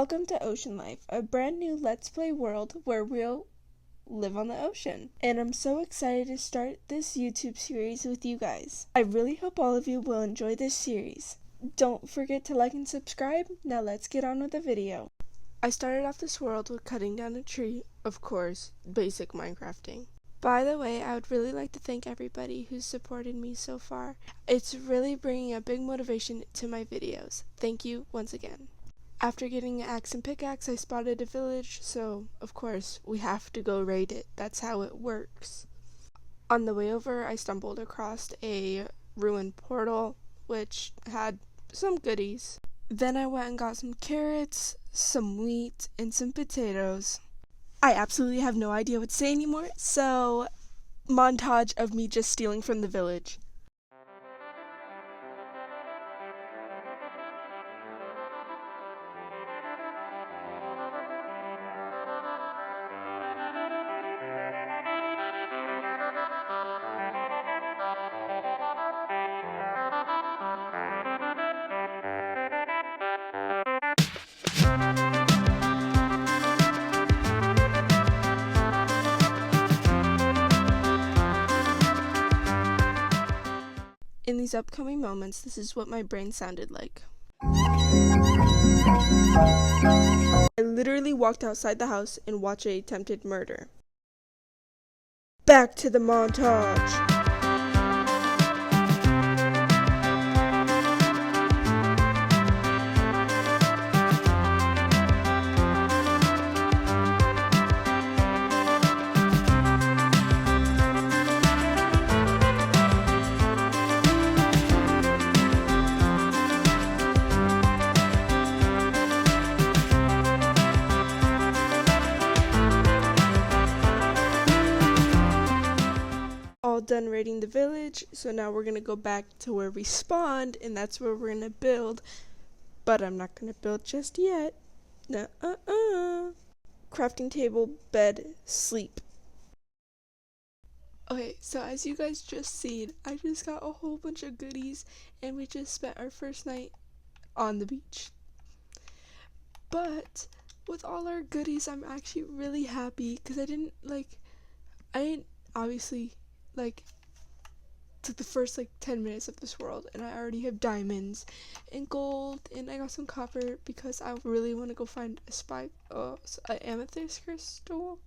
Welcome to Ocean Life, a brand new Let's Play world where we'll live on the ocean. And I'm so excited to start this YouTube series with you guys. I really hope all of you will enjoy this series. Don't forget to like and subscribe. Now let's get on with the video. I started off this world with cutting down a tree, of course, basic Minecrafting. By the way, I would really like to thank everybody who's supported me so far. It's really bringing a big motivation to my videos. Thank you once again. After getting an axe and pickaxe, I spotted a village, so of course we have to go raid it. That's how it works. On the way over, I stumbled across a ruined portal, which had some goodies. Then I went and got some carrots, some wheat, and some potatoes. I absolutely have no idea what to say anymore, so montage of me just stealing from the village. In these upcoming moments, this is what my brain sounded like. I literally walked outside the house and watched a attempted murder. Back to the montage. All done raiding the village, so now we're gonna go back to where we spawned, and that's where we're gonna build. But I'm not gonna build just yet. Crafting table, bed, sleep. Okay, so as you guys just seen, I just got a whole bunch of goodies, and we just spent our first night on the beach. But with all our goodies, I'm actually really happy because I didn't obviously took the first 10 minutes of this world, and I already have diamonds and gold, and I got some copper because I really want to go find an amethyst crystal,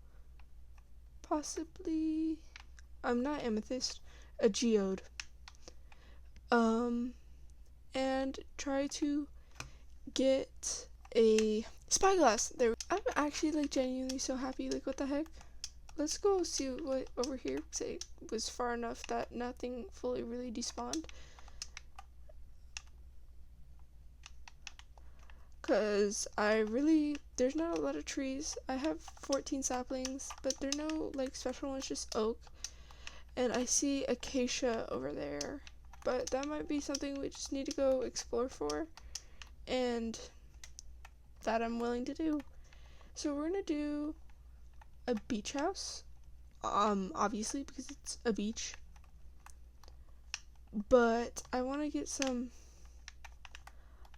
possibly. Not amethyst, a geode. And try to get a spyglass. I'm actually genuinely so happy. What the heck? Let's go see what over here, because it was far enough that nothing fully really despawned. Because there's not a lot of trees. I have 14 saplings, but there are no special ones, just oak. And I see acacia over there, but that might be something we just need to go explore for, and that I'm willing to do. So we're gonna do a beach house, obviously because it's a beach, but I want to get some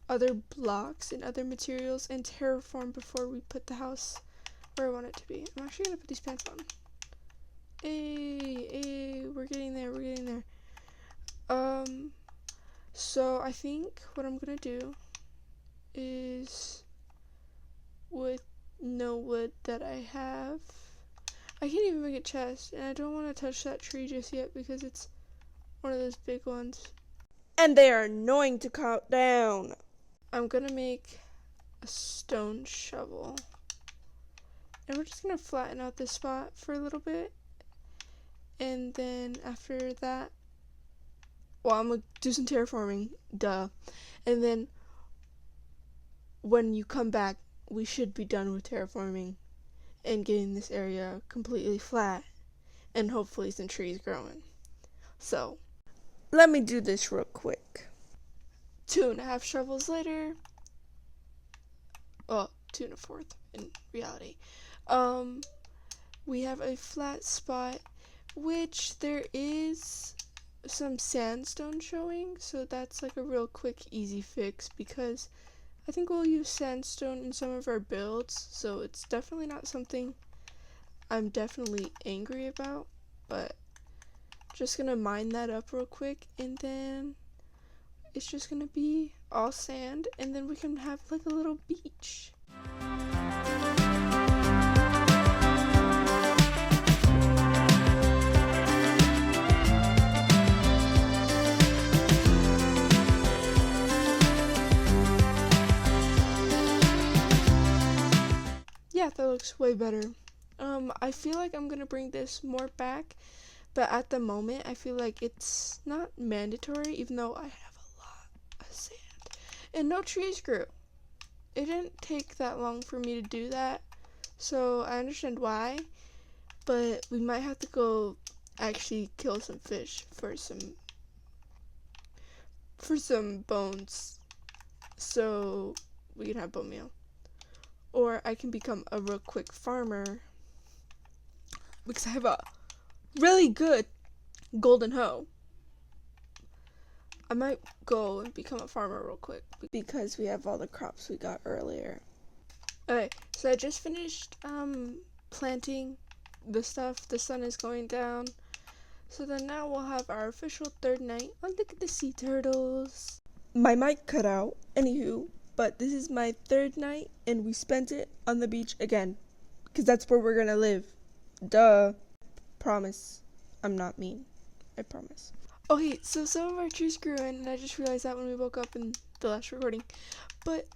other blocks and other materials and terraform before we put the house where I want it to be. I'm actually gonna put these pants on. Hey, we're getting there. So I think what I'm gonna do is, with no wood that I have, I can't even make a chest, and I don't want to touch that tree just yet because it's one of those big ones, and they are annoying to cut down. I'm gonna make a stone shovel, and we're just gonna flatten out this spot for a little bit, and then after that, I'm gonna do some terraforming, and then when you come back, we should be done with terraforming and getting this area completely flat, and hopefully some trees growing. So let me do this real quick. 2.5 shovels later, 2 1/4 in reality, we have a flat spot, which there is some sandstone showing, so that's a real quick easy fix because I think we'll use sandstone in some of our builds, so it's definitely not something I'm definitely angry about, but just gonna mine that up real quick, and then it's just gonna be all sand, and then we can have like a little beach. Yeah, that looks way better. I feel like I'm gonna bring this more back, but at the moment I feel like it's not mandatory, even though I have a lot of sand. And no trees grew. It didn't take that long for me to do that, so I understand why, but we might have to go actually kill some fish for some bones, so we can have bone meal. Or I can become a real quick farmer because I have a really good golden hoe. I might go and become a farmer real quick because we have all the crops we got earlier. Okay, so I just finished planting the stuff. The sun is going down. So then now we'll have our official third night. Oh, look at the sea turtles. My mic cut out. Anywho, but this is my third night, and we spent it on the beach again, because that's where we're gonna live. Duh. Promise. I'm not mean. I promise. Okay, so some of our trees grew in, and I just realized that when we woke up in the last recording. But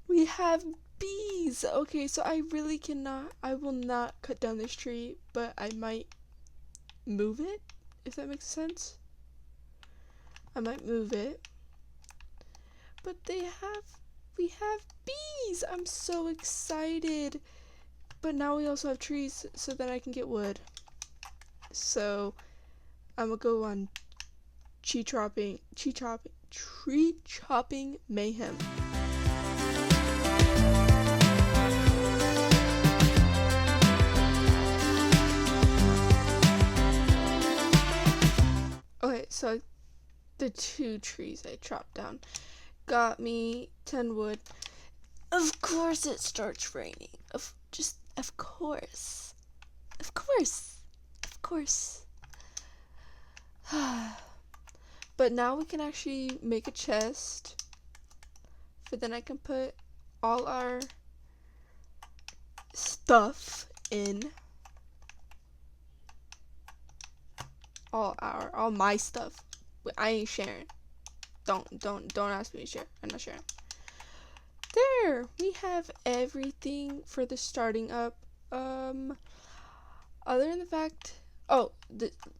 we have bees. Okay, so I will not cut down this tree, but I might move it, if that makes sense. I might move it. But we have bees. I'm so excited. But now we also have trees so that I can get wood. So I'm gonna go on tree chopping mayhem. Okay, so the 2 trees I chopped down got me 10 wood. Of course it starts raining. Of course. But now we can actually make a chest. So then I can put all our stuff in. All my stuff. I ain't sharing. Don't ask me to share. I'm not sharing. There, we have everything for the starting up. Other than the fact,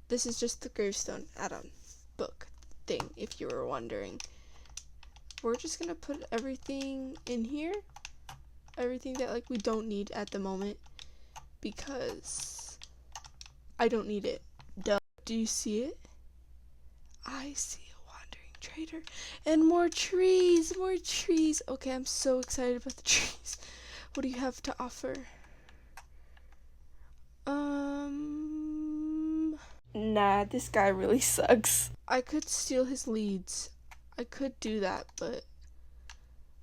this is just the gravestone add-on book thing, if you were wondering. We're just gonna put everything in here, everything that like we don't need at the moment, because I don't need it. Duh. Do you see it? I see a wandering trader. And more trees. Okay, I'm so excited about the trees. What do you have to offer? Nah, this guy really sucks. I could steal his leads. I could do that, but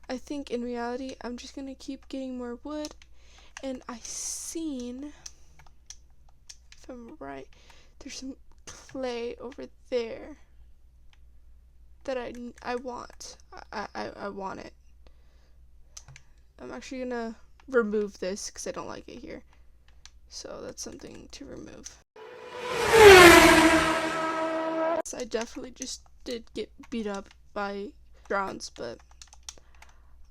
I think in reality, I'm just gonna keep getting more wood. And I seen, if I'm right, there's some clay over there that I want. I want it. I'm actually gonna remove this because I don't like it here. So that's something to remove. So I definitely just did get beat up by drowns, but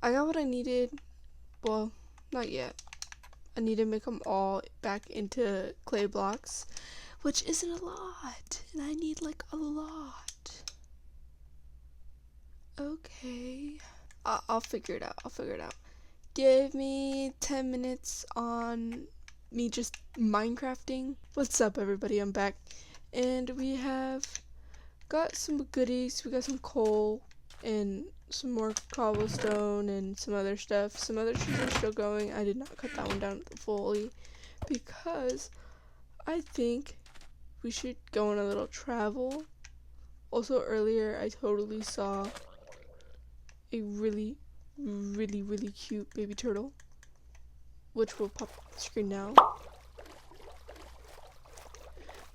I got what I needed. Well, not yet. I need to make them all back into clay blocks, which isn't a lot, and I need like a lot. Okay, I'll figure it out. Give me 10 minutes on me just Minecrafting. What's up, everybody? I'm back, and we have got some goodies. We got some coal and some more cobblestone and some other stuff. Some other trees are still going. I did not cut that one down fully because I think we should go on a little travel. Also, earlier I totally saw a really really, really cute baby turtle, which will pop up the screen now.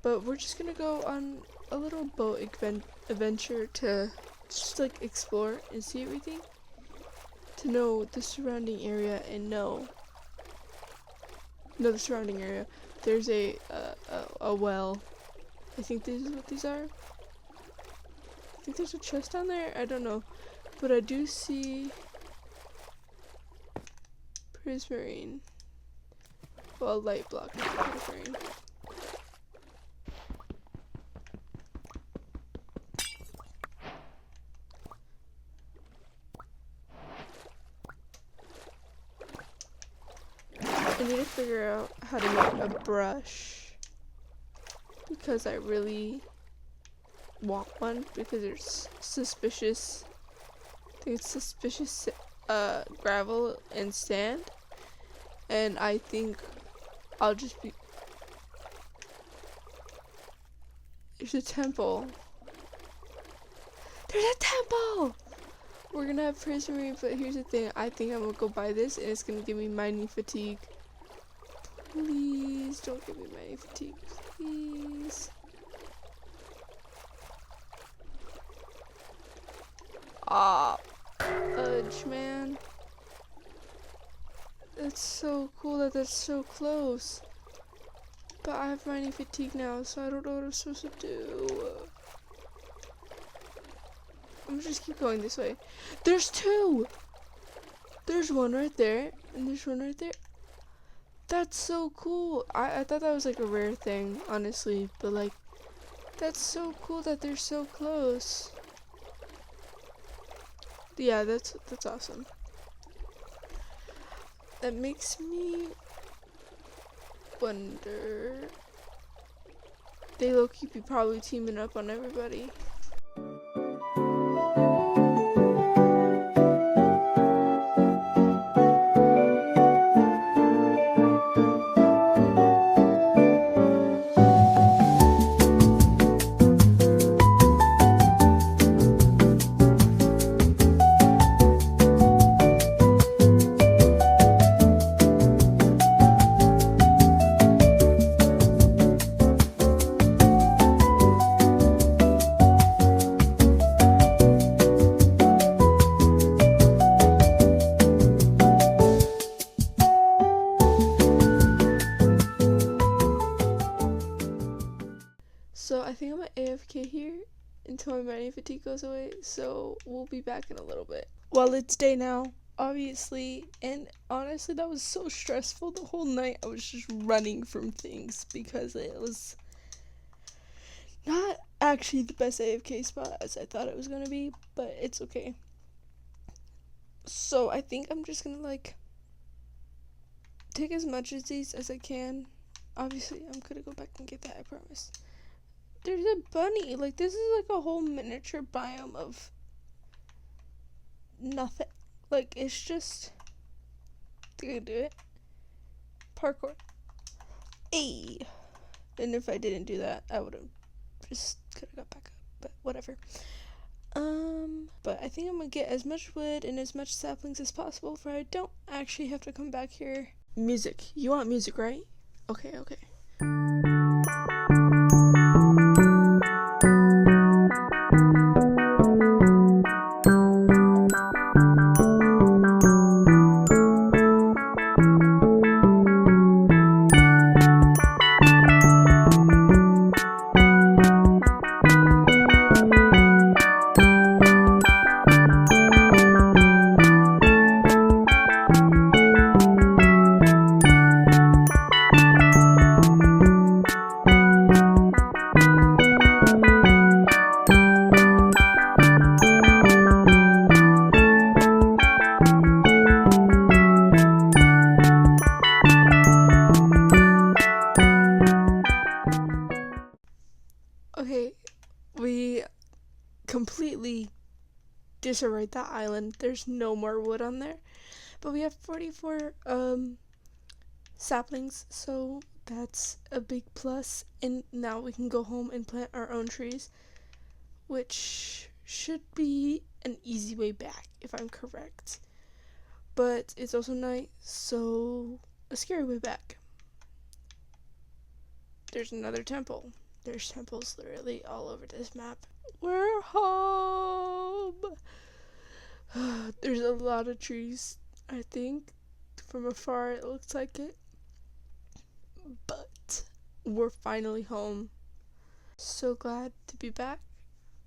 But we're just gonna go on a little boat adventure to just like explore and see everything, to know the surrounding area and know the surrounding area. There's a well. I think this is what these are. I think there's a chest down there. I don't know, but I do see prismarine. Well, light block prismarine. I need to figure out how to make a brush because I really want one, because there's suspicious, I think it's suspicious gravel and sand, and I think I'll just be, there's a temple. There's a temple! We're gonna have prismarine, but here's the thing, I think I'm gonna go buy this and it's gonna give me mining fatigue. Please don't give me mining fatigue, please. Ah, fudge, man. That's so cool that that's so close. But I have mining fatigue now, so I don't know what I'm supposed to do. I'm gonna just keep going this way. There's two! There's one right there, and there's one right there. That's so cool. I thought that was like a rare thing, honestly, but like, that's so cool that they're so close. Yeah, that's awesome. That makes me wonder. They low-key be probably teaming up on everybody. So I think I'm at AFK here until my mining fatigue goes away, so we'll be back in a little bit. Well, it's day now, obviously, and honestly that was so stressful. The whole night I was just running from things because it was not actually the best AFK spot as I thought it was gonna be, but it's okay. So I think I'm just gonna like take as much of these as I can. Obviously I'm gonna go back and get that, I promise. There's a bunny. Like, this is like a whole miniature biome of nothing. Like, it's just, gonna do it. Parkour. Hey. And if I didn't do that, I would have just could have got back up. But whatever. But I think I'm gonna get as much wood and as much saplings as possible, for I don't actually have to come back here. Music. You want music, right? Okay, okay. Okay, we completely disarrayed that island. There's no more wood on there, but we have 44 saplings, so that's a big plus. And now we can go home and plant our own trees, which should be an easy way back if I'm correct. but it's also night, so a scary way back. There's another temple. There's temples literally all over this map. We're home! There's a lot of trees, I think. From afar it looks like it. But we're finally home. So glad to be back,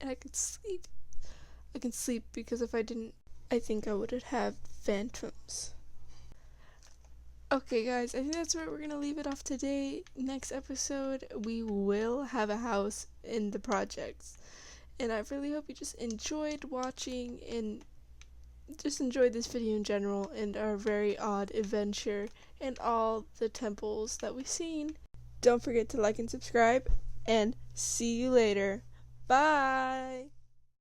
and I can sleep. I can sleep because if I didn't, I think I would have phantoms. Okay guys, I think that's where we're gonna leave it off today. Next episode, we will have a house in the projects. And I really hope you just enjoyed watching and just enjoyed this video in general and our very odd adventure and all the temples that we've seen. Don't forget to like and subscribe, and see you later. Bye!